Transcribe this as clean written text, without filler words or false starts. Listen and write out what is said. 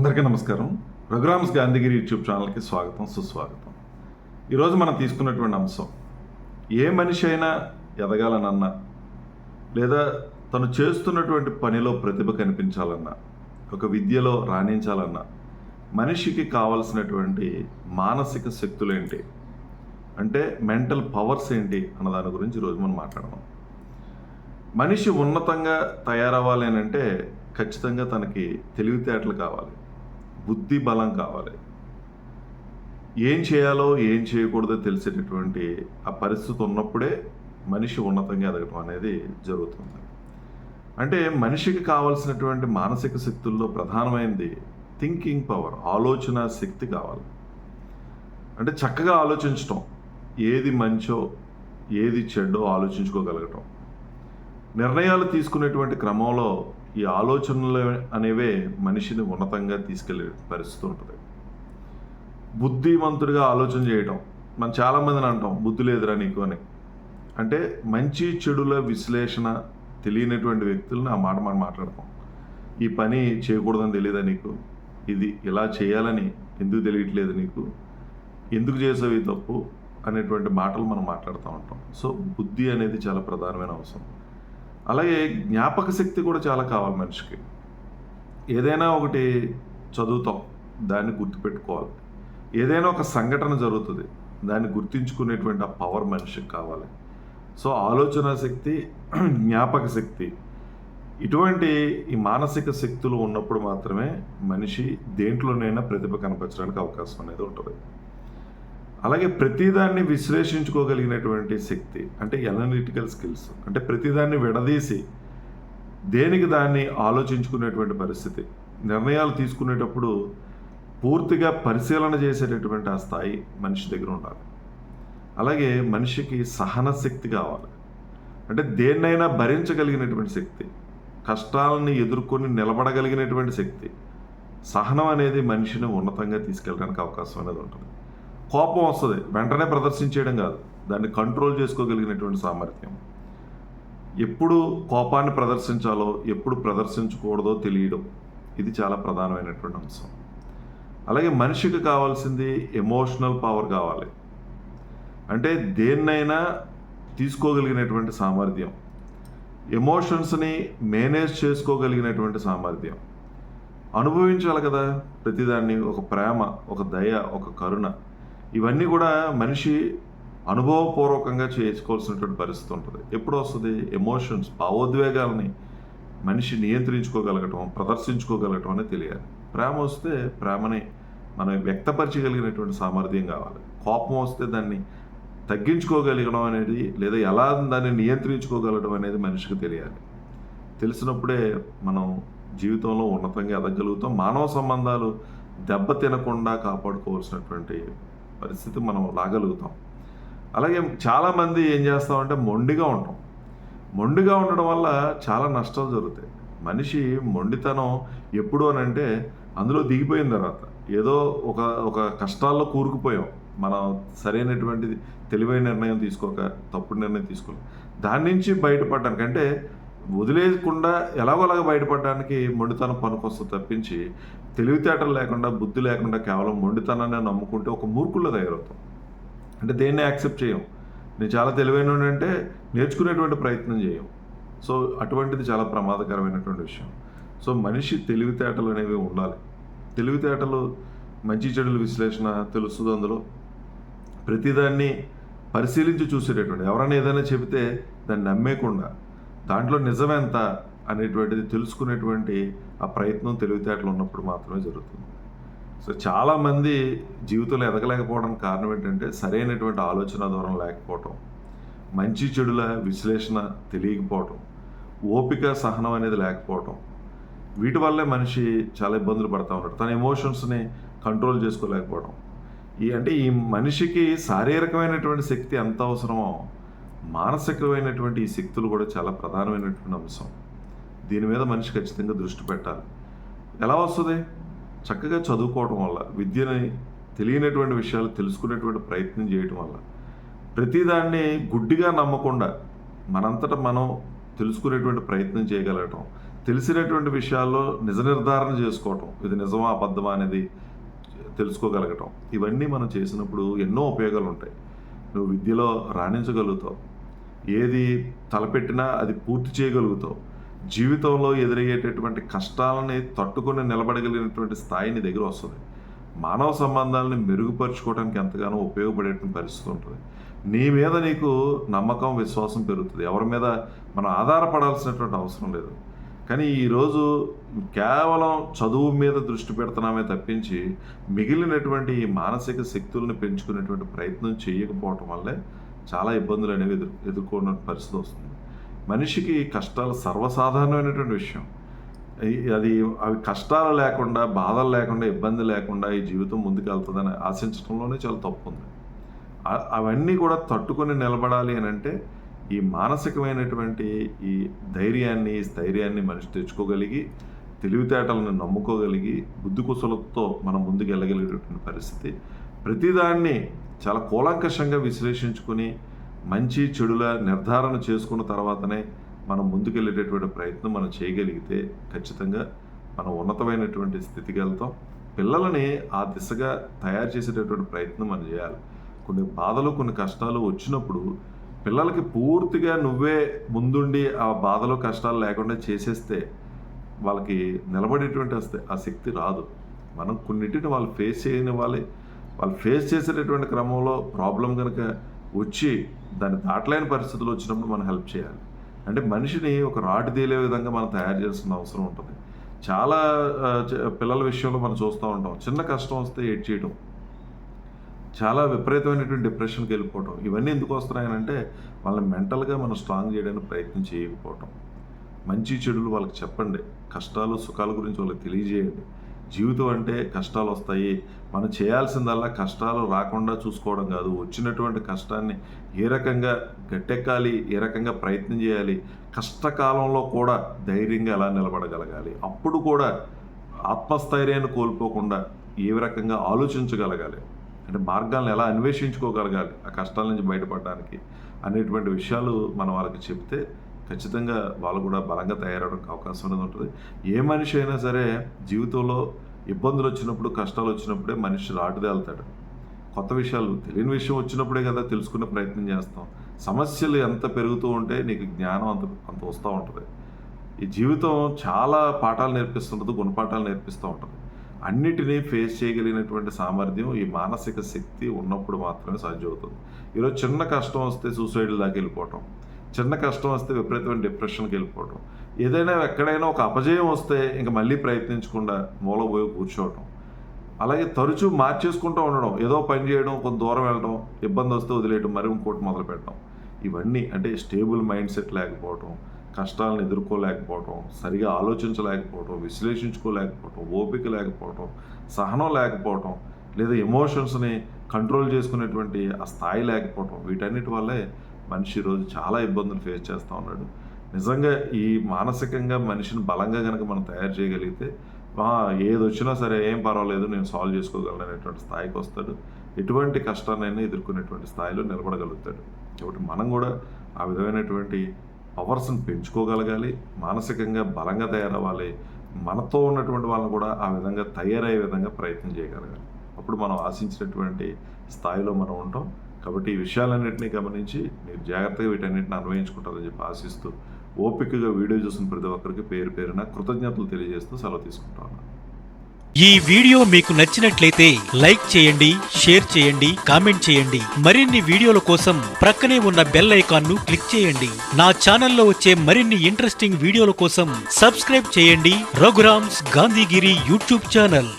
అందరికీ నమస్కారం. రఘురామ్స్ గాంధీగిరి యూట్యూబ్ ఛానల్కి స్వాగతం, సుస్వాగతం. ఈరోజు మనం తీసుకున్నటువంటి అంశం, ఏ మనిషి అయినా ఎదగాలనన్నా లేదా తను చేస్తున్నటువంటి పనిలో ప్రతిభ కనిపించాలన్నా, ఒక విద్యలో రాణించాలన్నా మనిషికి కావలసినటువంటి మానసిక శక్తులు ఏంటి, అంటే మెంటల్ పవర్స్ ఏంటి అన్న దాని గురించి ఈరోజు మనం మాట్లాడదాం. మనిషి ఉన్నతంగా తయారవ్వాలి అని అంటే ఖచ్చితంగా తనకి తెలివితేటలు కావాలి, బుద్ధి బలం కావాలి. ఏం చేయాలో ఏం చేయకూడదో తెలిసేటటువంటి ఆ పరిస్థితి ఉన్నప్పుడే మనిషి ఉన్నతంగా ఎదగటం అనేది జరుగుతుంది. అంటే మనిషికి కావాల్సినటువంటి మానసిక శక్తుల్లో ప్రధానమైనది థింకింగ్ పవర్, ఆలోచన శక్తి కావాలి. అంటే చక్కగా ఆలోచించటం, ఏది మంచో ఏది చెడ్డో ఆలోచించుకోగలగటం. నిర్ణయాలు తీసుకునేటువంటి క్రమంలో ఈ ఆలోచనలు అనేవే మనిషిని ఉన్నతంగా తీసుకెళ్లే పరిస్థితి ఉంటుంది. బుద్ధిమంతుడిగా ఆలోచన చేయటం, మనం చాలామందిని అంటాం బుద్ధి లేదురా నీకు అని. అంటే మంచి చెడుల విశ్లేషణ తెలియనటువంటి వ్యక్తులను ఆ మాట మనం మాట్లాడతాం. ఈ పని చేయకూడదని తెలియదా నీకు, ఇది ఇలా చేయాలని ఎందుకు తెలియట్లేదు నీకు, ఎందుకు చేసావు ఈ తప్పు అనేటువంటి మాటలు మనం మాట్లాడుతూ ఉంటాం. సో బుద్ధి అనేది చాలా ప్రధానమైన అవసరం. అలాగే జ్ఞాపక శక్తి కూడా చాలా కావాలి మనిషికి. ఏదైనా ఒకటి చదువుతాం, దాన్ని గుర్తుపెట్టుకోవాలి. ఏదైనా ఒక సంఘటన జరుగుతుంది, దాన్ని గుర్తించుకునేటువంటి ఆ పవర్ మనిషికి కావాలి. సో ఆలోచన శక్తి, జ్ఞాపక శక్తి, ఇటువంటి ఈ మానసిక శక్తులు ఉన్నప్పుడు మాత్రమే మనిషి దేంట్లోనైనా ప్రతిభ కనపరచడానికి అవకాశం అనేది ఉంటుంది. అలాగే ప్రతిదాన్ని విశ్లేషించుకోగలిగినటువంటి శక్తి, అంటే అనలిటికల్ స్కిల్స్, అంటే ప్రతిదాన్ని విడదీసి దేనికి దాన్ని ఆలోచించుకునేటువంటి పరిస్థితి, నిర్ణయాలు తీసుకునేటప్పుడు పూర్తిగా పరిశీలన చేసేటటువంటి ఆ స్థాయి మనిషి దగ్గర ఉండాలి. అలాగే మనిషికి సహన శక్తి కావాలి. అంటే దేన్నైనా భరించగలిగినటువంటి శక్తి, కష్టాలని ఎదుర్కొని నిలబడగలిగినటువంటి శక్తి. సహనం అనేది మనిషిని ఉన్నతంగా తీసుకెళ్ళడానికి అవకాశం అనేది ఉంటుంది. కోపం వస్తుంది, వెంటనే ప్రదర్శించేయడం కాదు, దాన్ని కంట్రోల్ చేసుకోగలిగినటువంటి సామర్థ్యం. ఎప్పుడు కోపాన్ని ప్రదర్శించాలో ఎప్పుడు ప్రదర్శించకూడదో తెలియడం, ఇది చాలా ప్రధానమైనటువంటి అంశం. అలాగే మనిషికి కావాల్సింది ఎమోషనల్ పవర్ కావాలి. అంటే దేన్నైనా తీసుకోగలిగినటువంటి సామర్థ్యం, ఎమోషన్స్ని మేనేజ్ చేసుకోగలిగినటువంటి సామర్థ్యం. అనుభవించాలి కదా ప్రతిదాన్ని, ఒక ప్రేమ, ఒక దయ, ఒక కరుణ, ఇవన్నీ కూడా మనిషి అనుభవపూర్వకంగా చేసుకోవాల్సినటువంటి పరిస్థితి ఉంటుంది. ఎప్పుడు వస్తుంది? ఎమోషన్స్, భావోద్వేగాలని మనిషి నియంత్రించుకోగలగటం, ప్రదర్శించుకోగలగటం అనేది తెలియాలి. ప్రేమ వస్తే ప్రేమని మనం వ్యక్తపరచగలిగినటువంటి సామర్థ్యం కావాలి. కోపం వస్తే దాన్ని తగ్గించుకోగలగడం అనేది, లేదా ఎలా దాన్ని నియంత్రించుకోగలగడం అనేది మనిషికి తెలియాలి. తెలిసినప్పుడే మనం జీవితంలో ఉన్నతంగా ఎదగలుగుతాం. మానవ సంబంధాలు దెబ్బతినకుండా కాపాడుకోవాల్సినటువంటి పరిస్థితి మనం రాగలుగుతాం. అలాగే చాలామంది ఏం చేస్తామంటే మొండిగా ఉంటాం. మొండిగా ఉండడం వల్ల చాలా నష్టాలు జరుగుతాయి. మనిషి మొండితనం ఎప్పుడు అని అంటే అందులో దిగిపోయిన తర్వాత, ఏదో ఒక ఒక కష్టాల్లో కూరుకుపోయాం, మనం సరైనటువంటి తెలివైన నిర్ణయం తీసుకోక తప్పుడు నిర్ణయం తీసుకోలేం. దాని నుంచి బయటపడడానికి, అంటే వదిలేయకుండా ఎలాగోలాగా బయటపడడానికి మొండితనం పనికొస్తుంది తప్పించి, తెలివితేటలు లేకుండా, బుద్ధి లేకుండా కేవలం మొండితనాన్ని నమ్ముకుంటే ఒక మూర్ఖుల్లో తయారవుతాం. అంటే దేన్ని యాక్సెప్ట్ చేయం. నేను చాలా తెలివైన అంటే నేర్చుకునేటువంటి ప్రయత్నం చేయం. సో అటువంటిది చాలా ప్రమాదకరమైనటువంటి విషయం. సో మనిషి తెలివితేటలు అనేవి ఉండాలి. తెలివితేటలు, మంచి చెడుల విశ్లేషణ తెలుస్తుంది. అందులో ప్రతిదాన్ని పరిశీలించి చూసేటటువంటి, ఎవరైనా ఏదైనా చెబితే దాన్ని నమ్మేయకుండా దాంట్లో నిజమెంత అనేటువంటిది తెలుసుకునేటువంటి ఆ ప్రయత్నం తెలివితేటలు ఉన్నప్పుడు మాత్రమే జరుగుతుంది. సో చాలామంది జీవితంలో ఎదగలేకపోవడానికి కారణం ఏంటంటే సరైనటువంటి ఆలోచన ధోరణి లేకపోవటం, మంచి చెడుల విశ్లేషణ తెలియకపోవటం, ఓపిక సహనం అనేది లేకపోవటం. వీటి వల్లే మనిషి చాలా ఇబ్బందులు పడుతూ ఉంటాడు. తన ఎమోషన్స్ని కంట్రోల్ చేసుకోలేకపోవడం. ఈ మనిషికి శారీరకమైనటువంటి శక్తి ఎంత అవసరమో, మానసికమైనటువంటి ఈ శక్తులు కూడా చాలా ప్రధానమైనటువంటి అంశం. దీని మీద మనిషి ఖచ్చితంగా దృష్టి పెట్టాలి. ఎలా వస్తుంది? చక్కగా చదువుకోవడం వల్ల, విద్యని తెలియనటువంటి విషయాలు తెలుసుకునేటువంటి ప్రయత్నం చేయడం వల్ల, ప్రతిదాన్ని గుడ్డిగా నమ్మకుండా మనంతటా మనం తెలుసుకునేటువంటి ప్రయత్నం చేయగలగటం, తెలిసినటువంటి విషయాల్లో నిజ నిర్ధారణ చేసుకోవటం, ఇది నిజమా అబద్ధమా అనేది తెలుసుకోగలగటం, ఇవన్నీ మనం చేసినప్పుడు ఎన్నో ఉపయోగాలు ఉంటాయి. నువ్వు విద్యలో రాణించగలుగుతావు, ఏది తలపెట్టినా అది పూర్తి చేయగలుగుతావు, జీవితంలో ఎదురయ్యేటటువంటి కష్టాలని తట్టుకొని నిలబడగలిగినటువంటి స్థాయి నీ దగ్గర వస్తుంది. మానవ సంబంధాలని మెరుగుపరుచుకోవడానికి ఎంతగానో ఉపయోగపడేటువంటి పరిస్థితి ఉంటుంది. నీ మీద నీకు నమ్మకం, విశ్వాసం పెరుగుతుంది. ఎవరి మీద మనం ఆధారపడాల్సినటువంటి అవసరం లేదు. కానీ ఈరోజు కేవలం చదువు మీద దృష్టి పెడుతున్నామే తప్పించి మిగిలినటువంటి ఈ మానసిక శక్తులను పెంచుకునేటువంటి ప్రయత్నం చేయకపోవటం వల్లే చాలా ఇబ్బందులు అనేవి ఎదుర్కొన్న పరిస్థితి వస్తుంది. మనిషికి కష్టాలు సర్వసాధారణమైనటువంటి విషయం. అవి కష్టాలు లేకుండా, బాధలు లేకుండా, ఇబ్బంది లేకుండా ఈ జీవితం ముందుకు వెళ్తుందని ఆశించడంలోనే చాలా తప్పు ఉంది. అవన్నీ కూడా తట్టుకొని నిలబడాలి అని అంటే ఈ మానసికమైనటువంటి ఈ ధైర్యాన్ని, స్థైర్యాన్ని మనిషి తెచ్చుకోగలిగి, తెలివితేటలను నమ్ముకోగలిగి, బుద్ధి కుశలతో మనం ముందుకు వెళ్ళగలిగేటువంటి పరిస్థితి. ప్రతిదాన్ని చాలా కూలంకషంగా విశ్లేషించుకుని మంచి చెడుల నిర్ధారణ చేసుకున్న తర్వాతనే మనం ముందుకెళ్ళేటటువంటి ప్రయత్నం మనం చేయగలిగితే ఖచ్చితంగా మనం ఉన్నతమైనటువంటి స్థితికి వెళ్తాం. పిల్లలని ఆ దిశగా తయారు చేసేటటువంటి ప్రయత్నం మనం చేయాలి. కొన్ని బాధలు, కొన్ని కష్టాలు వచ్చినప్పుడు పిల్లలకి పూర్తిగా నువ్వే ముందుండి ఆ బాధలు, కష్టాలు లేకుండా చేసేస్తే వాళ్ళకి నిలబడేటువంటి ఆ శక్తి రాదు. మనం కొన్నిటిని వాళ్ళు ఫేస్ చేయనివ్వాలి. వాళ్ళు ఫేస్ చేసేటటువంటి క్రమంలో ప్రాబ్లం కనుక వచ్చి దాన్ని దాటలేని పరిస్థితులు వచ్చినప్పుడు మనం హెల్ప్ చేయాలి. అంటే మనిషిని ఒక రాటు తేలే విధంగా మనం తయారు చేయాల్సిన అవసరం ఉంటుంది. చాలా పిల్లల విషయంలో మనం చూస్తూ ఉంటాం. చిన్న కష్టం వస్తే ఏడ్ చేయడం, చాలా విపరీతమైనటువంటి డిప్రెషన్కి వెళ్ళిపోవటం, ఇవన్నీ ఎందుకు వస్తున్నాయనంటే వాళ్ళని మెంటల్గా మనం స్ట్రాంగ్ చేయడానికి ప్రయత్నం చేయకపోవటం. మంచి చెడులు వాళ్ళకి చెప్పండి, కష్టాలు సుఖాల గురించి వాళ్ళకి తెలియజేయండి. జీవితం అంటే కష్టాలు వస్తాయి, మనం చేయాల్సిందల్లా కష్టాలు రాకుండా చూసుకోవడం కాదు, వచ్చినటువంటి కష్టాన్ని ఏ రకంగా గట్టెక్కాలి, ఏ రకంగా ప్రయత్నం చేయాలి, కష్టకాలంలో కూడా ధైర్యంగా ఎలా నిలబడగలగాలి, అప్పుడు కూడా ఆత్మస్థైర్యాన్ని కోల్పోకుండా ఏ రకంగా ఆలోచించగలగాలి, అంటే మార్గాలను ఎలా అన్వేషించుకోగలగాలి ఆ కష్టాల నుంచి బయటపడడానికి అనేటువంటి విషయాలు మనం వాళ్ళకి చెప్తే ఖచ్చితంగా వాళ్ళు కూడా బలంగా తయారవడానికి అవకాశం అనేది ఉంటుంది. ఏ మనిషి అయినా సరే జీవితంలో ఇబ్బందులు వచ్చినప్పుడు, కష్టాలు వచ్చినప్పుడే మనిషి రాటుదేలుతాడు. కొత్త విషయాలు, తెలియని విషయం వచ్చినప్పుడే కదా తెలుసుకునే ప్రయత్నం చేస్తాం. సమస్యలు ఎంత పెరుగుతూ ఉంటే నీకు జ్ఞానం అంత వస్తూ ఉంటుంది. ఈ జీవితం చాలా పాఠాలు నేర్పిస్తుంటుంది, గుణపాఠాలు నేర్పిస్తూ ఉంటుంది. అన్నిటినీ ఫేస్ చేయగలిగినటువంటి సామర్థ్యం, ఈ మానసిక శక్తి ఉన్నప్పుడు మాత్రమే సాధ్యమవుతుంది. ఈరోజు చిన్న కష్టం వస్తే సూసైడ్ దాకా వెళ్ళిపోవటం, చిన్న కష్టం వస్తే విపరీతమైన డిప్రెషన్కి వెళ్ళిపోవటం, ఏదైనా ఎక్కడైనా ఒక అపజయం వస్తే ఇంకా మళ్ళీ ప్రయత్నించకుండా మూలపోయి కూర్చోవటం, అలాగే తరచూ మార్చేసుకుంటూ ఉండడం, ఏదో పని చేయడం, కొంత దూరం వెళ్ళడం, ఇబ్బంది వస్తే వదిలేయడం, మరి ఇంకోటి మొదలు పెట్టడం, ఇవన్నీ అంటే స్టేబుల్ మైండ్ సెట్ లేకపోవటం, కష్టాలను ఎదుర్కోలేకపోవటం, సరిగా ఆలోచించలేకపోవటం, విశ్లేషించుకోలేకపోవటం, ఓపిక లేకపోవటం, సహనం లేకపోవటం, లేదా ఎమోషన్స్ని కంట్రోల్ చేసుకునేటువంటి ఆ స్థాయి లేకపోవటం, వీటన్నిటి వల్లే మనిషి ఈరోజు చాలా ఇబ్బందులు ఫేస్ చేస్తూ ఉన్నాడు. నిజంగా ఈ మానసికంగా మనిషిని బలంగా కనుక మనం తయారు చేయగలిగితే ఏది వచ్చినా సరే ఏం పర్వాలేదు, నేను సాల్వ్ చేసుకోగలను అనేటువంటి స్థాయికి వస్తాడు. ఎటువంటి కష్టాన్నైనా ఎదుర్కొనేటువంటి స్థాయిలో నిలబడగలుగుతాడు. కాబట్టి మనం కూడా ఆ విధమైనటువంటి పవర్స్ని పెంచుకోగలగాలి, మానసికంగా బలంగా తయారవ్వాలి, మనతో ఉన్నటువంటి వాళ్ళని కూడా ఆ విధంగా తయారయ్యే విధంగా ప్రయత్నం చేయగలగాలి. అప్పుడు మనం ఆశించినటువంటి స్థాయిలో మనం ఉంటాం. కాబట్టి ఈ విషయాలన్నింటినీ గమనించి మీరు జాగ్రత్తగా వీటన్నిటిని అన్వయించుకుంటారని చెప్పి ఆశిస్తూ, ఓపికగా వీడియో చూసిన ప్రతి ఒక్కరికి పేరు పేరున కృతజ్ఞతలు తెలియజేస్తూ సెలవు తీసుకుంటాను. ఈ వీడియో మీకు నచ్చినట్లయితే లైక్ చేయండి, షేర్ చేయండి, కామెంట్ చేయండి. మరిన్ని వీడియోల కోసం ప్రక్కనే ఉన్న బెల్ ఐకాన్ ను క్లిక్ చేయండి. నా ఛానల్లో వచ్చే మరిన్ని ఇంట్రెస్టింగ్ వీడియోల కోసం సబ్స్క్రైబ్ చేయండి రఘురామ్స్ గాంధీగిరి యూట్యూబ్ ఛానల్.